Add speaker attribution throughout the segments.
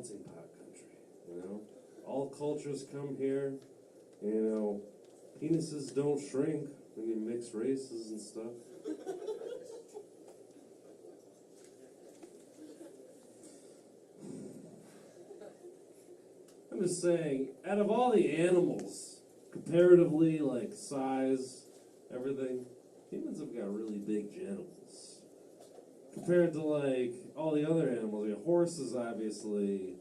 Speaker 1: melting pot country, you know? All cultures come here, you know, penises don't shrink when you mix races and stuff. I'm just saying, out of all the animals, comparatively, like size, everything, humans have got really big genitals. Compared to, like, all the other animals, like, horses obviously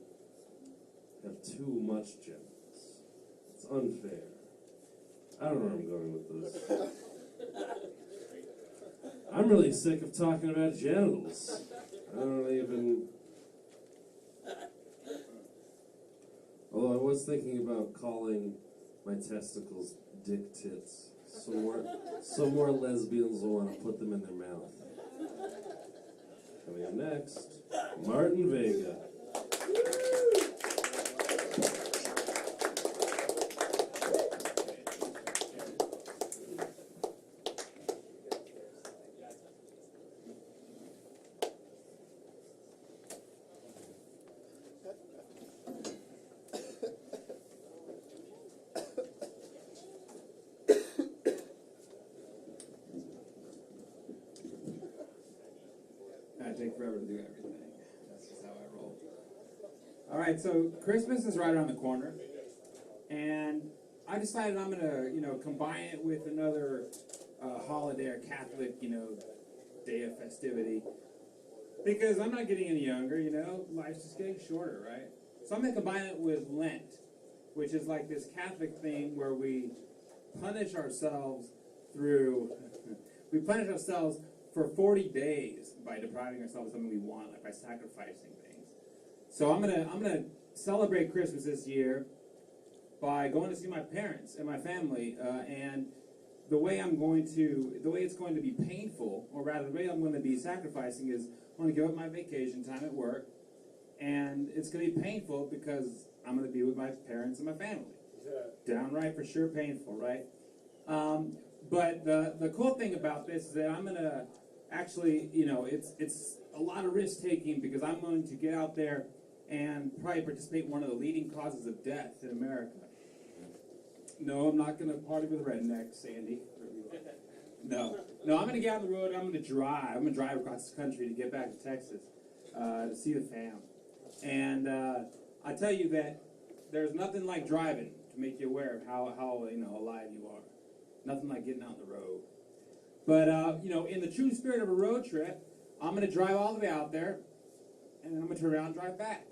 Speaker 1: have too much genitals. It's unfair. I don't know where I'm going with this. I'm really sick of talking about genitals. I don't even... Although I was thinking about calling my testicles dick tits. Some more lesbians will want to put them in their mouth. Coming up next, Martin Vega.
Speaker 2: Take forever to do everything. That's just how I roll. All right, so Christmas is right around the corner, and I decided I'm gonna, combine it with another holiday or Catholic, day of festivity, because I'm not getting any younger. Life's just getting shorter, right? So I'm gonna combine it with Lent, which is like this Catholic thing where we punish ourselves for 40 days by depriving ourselves of something we want, like by sacrificing things. So I'm gonna celebrate Christmas this year by going to see my parents and my family, and the way it's going to be painful, or rather the way I'm going to be sacrificing is I'm going to give up my vacation time at work, and it's going to be painful because I'm going to be with my parents and my family. Yeah. Downright for sure painful, right? But the cool thing about this is that I'm going to actually, it's a lot of risk taking because I'm going to get out there and probably participate in one of the leading causes of death in America. No, I'm not going to party with rednecks, Sandy. No, I'm going to get out on the road. I'm going to drive across the country to get back to Texas to see the fam. And I tell you that there's nothing like driving to make you aware of how alive you are. Nothing like getting out on the road. But, in the true spirit of a road trip, I'm going to drive all the way out there, and then I'm going to turn around and drive back.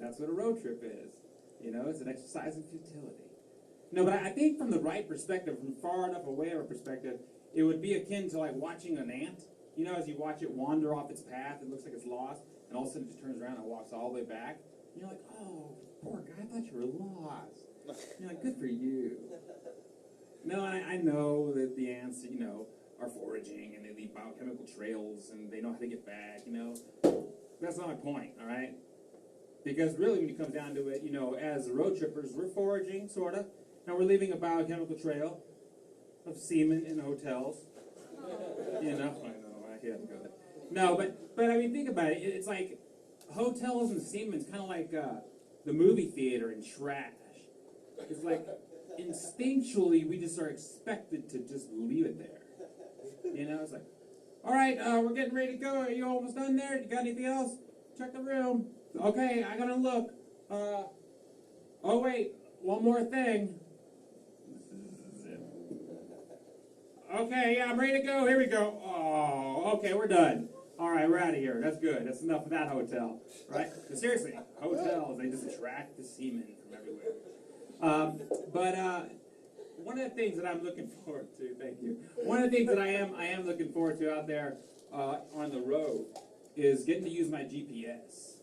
Speaker 2: That's what a road trip is. It's an exercise in futility. No, but I think from the right perspective, from far enough away of a perspective, it would be akin to like watching an ant. As you watch it wander off its path, it looks like it's lost, and all of a sudden it just turns around and walks all the way back. And you're like, oh, poor guy, I thought you were lost. And you're like, good for you. No, I know that the ants, are foraging, and they leave biochemical trails, and they know how to get back, That's not my point, all right? Because really, when it comes down to it, as road trippers, we're foraging, sort of, and we're leaving a biochemical trail of semen in hotels. I know, I had to go there. No, but I mean, think about it. It's like hotels and semen is kind of like the movie theater and trash. It's like instinctually, we just are expected to just leave it there. It's like, all right, we're getting ready to go. Are you almost done there? You got anything else? Check the room. Okay, I gotta look. Oh wait, one more thing. Okay, yeah, I'm ready to go. Here we go. Oh, okay, we're done. All right, we're out of here. That's good. That's enough of that hotel, right? But seriously, hotels, they just attract the semen from everywhere. But one of the things that I'm looking forward to, thank you. One of the things that I am looking forward to out there on the road is getting to use my GPS.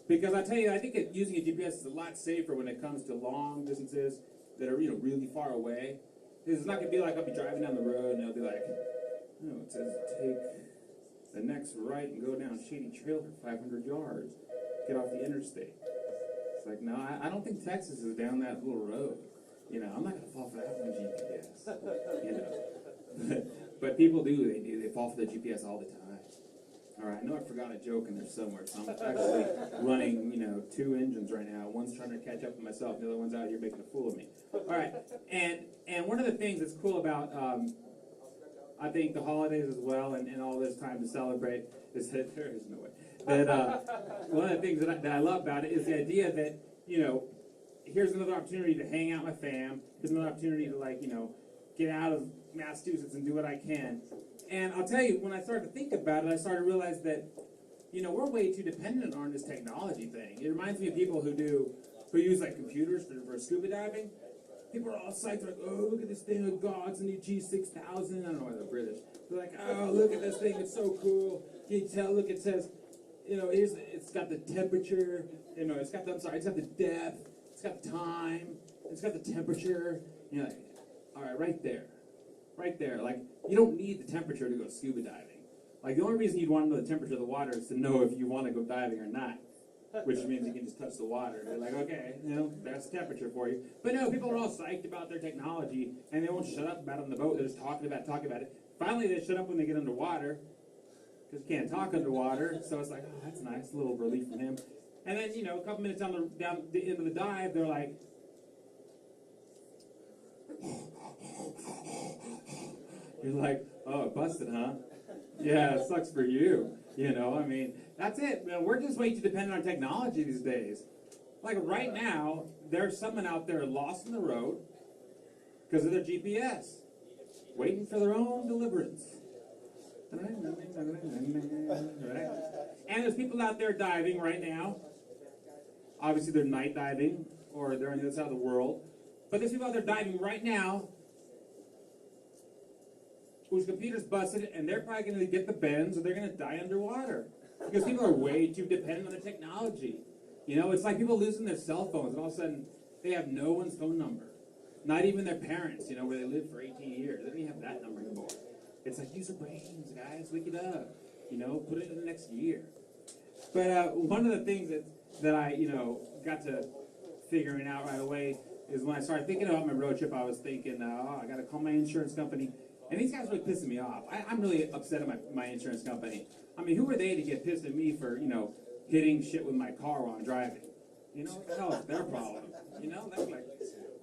Speaker 2: Because I tell you, I think that using a GPS is a lot safer when it comes to long distances that are, really far away. Because it's not going to be like I'll be driving down the road and it'll be like, it says take the next right and go down Shady Trail for 500 yards. Get off the interstate. It's like, no, I don't think Texas is down that little road. I'm not going to fall for that on GPS. But people do. They fall for the GPS all the time. All right, I know I forgot a joke in there somewhere, so I'm actually running, 2 engines right now. One's trying to catch up to myself, the other one's out here making a fool of me. All right, and one of the things that's cool about, I think, the holidays as well, and all this time to celebrate, is that there is no way. That one of the things that I love about it is the idea that, here's another opportunity to hang out with my fam. Here's another opportunity to, get out of Massachusetts and do what I can. And I'll tell you, when I started to think about it, I started to realize that, we're way too dependent on this technology thing. It reminds me of people who use like computers for scuba diving. People are all psyched, they're like, oh, look at this thing, oh God, it's a new G6000. I don't know why they're British. They're like, oh, look at this thing, it's so cool. Can you tell, look, it says, it's got the temperature, it's got the depth, it's got the time, it's got the temperature. Like, all right, right there. Like, you don't need the temperature to go scuba diving. Like, the only reason you'd want to know the temperature of the water is to know if you want to go diving or not, which means you can just touch the water. They're like, okay, that's the temperature for you. But no, people are all psyched about their technology, and they won't shut up about it on the boat. They're just talking about it. Finally, they shut up when they get underwater, because you can't talk underwater. So it's like, oh, that's nice, a little relief from him. And then, a couple minutes down the end of the dive, they're like, you're like, oh, it busted, huh? Yeah, it sucks for you. That's it. We're just way too dependent on technology these days. Like right now, there's someone out there lost in the road because of their GPS, waiting for their own deliverance. Right? And there's people out there diving right now. Obviously, they're night diving, or they're on the other side of the world. But there's people out there diving right now whose computer's busted, and they're probably going to get the bends, or they're going to die underwater. Because people are way too dependent on the technology. It's like people losing their cell phones, and all of a sudden, they have no one's phone number. Not even their parents, where they lived for 18 years. They don't even have that number anymore. It's like, use your brains, guys, wake it up. Put it in the next year. But one of the things that I, got to figuring out right away is when I started thinking about my road trip, I was thinking, I got to call my insurance company. And these guys are really pissing me off. I'm really upset at my insurance company. I mean, who are they to get pissed at me for, hitting shit with my car while I'm driving? What the hell is their problem? That's like,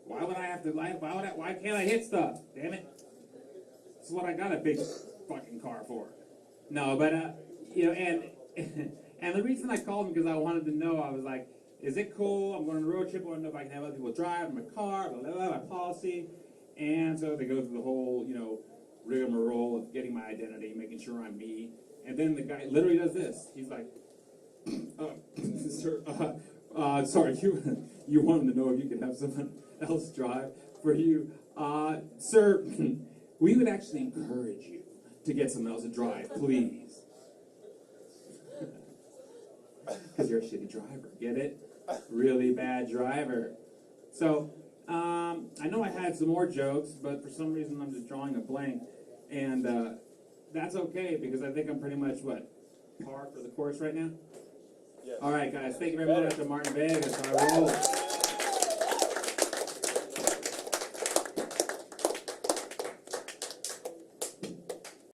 Speaker 2: why would I have to, why can't I hit stuff? Damn it. This is what I got a big fucking car for. No, but, and the reason I called them because I wanted to know, I was like, is it cool? I'm going on a road trip. I want to know if I can have other people drive in my car, my policy. And so they go through the whole, rigmarole of getting my identity, making sure I'm me. And then the guy literally does this. He's like, sir, sorry, you wanted to know if you could have someone else drive for you. Sir, we would actually encourage you to get someone else to drive, please. Because you're a shitty driver, get it? Really bad driver. So, I know I had some more jokes, but for some reason I'm just drawing a blank. And that's okay, because I think I'm pretty much, par for the course right now?
Speaker 3: Yes.
Speaker 2: All right, guys, thank you very much to Martin Vega. So I roll.